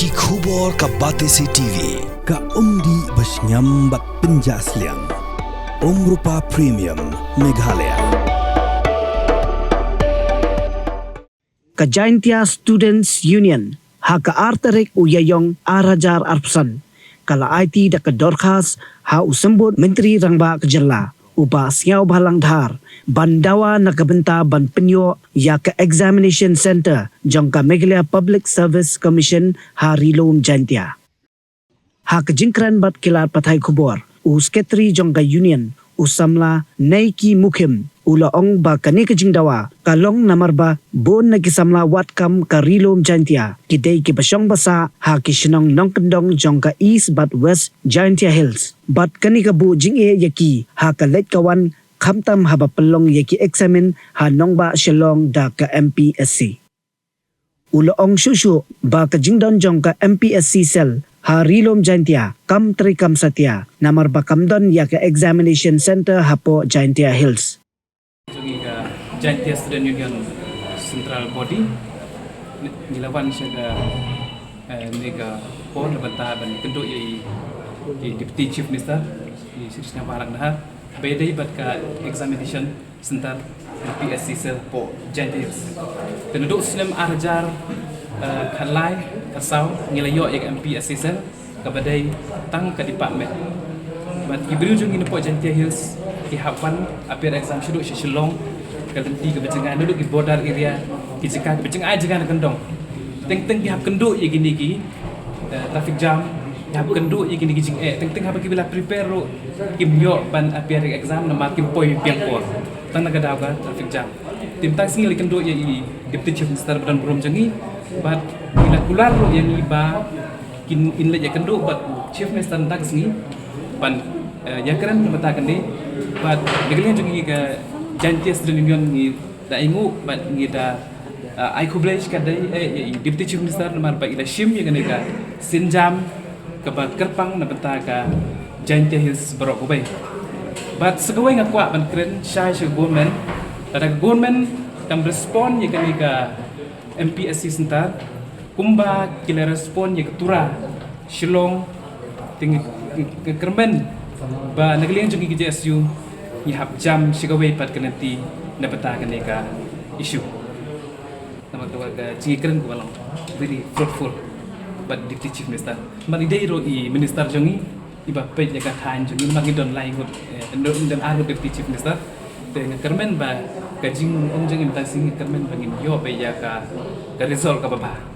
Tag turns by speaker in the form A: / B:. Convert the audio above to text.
A: Ki khubor ka Batesi TV.
B: Ka umdi basnyambak penjaslian. Rupa Premium Meghalaya.
C: Ka Jaintia Students Union ha ka arterik uyayong arajar arpsan kala IT da ka dorkas ha usembut Menteri Rangba Kejerla uba siaw balang dhar bandawa nakabenta ban penyo ya ka examination center jong ka Meghalaya Public Service Commission ha rilom Jaintia ha ka jingkran bat kilat patay kubor sekretari jong ka union usamla naiki mukim ula ong ba kani kajingdawa kalong namar ba bon nagisamla watkam ka rilom Jaintia kidai ki basyong basa ha kishnong nongkendong jong ka east but west Jaintia Hills bat kani ka bu jing e yaki ha ka let kawan khamtam haba pelong yaki examine ha nong ba shalong da ka MPSC ula ong shushu ba ka jingdon jong ka MPSC cell ha rilom Jaintia kam tri kam satya namar ba kamdon ya ka examination center hapo Jaintia Hills
D: Juga Jaintia Student Union Central Body nilawan siya nega pon banta ban kendo i Deputy Chief Minister i Srisnya Barak Dahar bedai bat ka examination center PSC sel po Jaintia penduduk Islam arjar khalai kasau nilayo ya MPSC sel ka badai tang ka department bat ibru jung ini po Jaintia Hills kihapan apir exam syuduk shalong kalenti ke becengan duduk di border area ki jika becengan jangan kendong teng kihap kenduk ye gini ki traffic jam kihap kenduk ye gini ki jing teng hab ki bila prepare ro kim yo ban apir exam nama kim poi piang por tang naga daw ka traffic jam tim tang singil kenduk ye deputy chief minister badan berom jangi bat bila kular ro yang iba kin inlet ye kenduk bat chief minister tak singi pan ya keren matakan ni but Meghalaya juga ke Jaintia Student Union ni da ingu but ni da ai kublaish ka dai deputy chief minister namar ba ila shim yang ni ka sinjam ke ba kerpang na benta ka Jaintia Hills barok ubay but segawai ngak kwa ban keren shy government ada government kam respond yang ni ka MPSC center kumba kila respond yang ketura Shillong tinggi kermen ba nagalian jung ki JSU ihap jam sigaway pat kanati na batagan ni ka issue nama ka jingi keren ko walang very fruitful but deputy chief minister mani dai ro I minister jungi iba pe ya ka than jungi magi don lai hot dan aro deputy chief minister te kermen ba ka jing jing imta sing kermen bangin yo pe ya ka result ka baba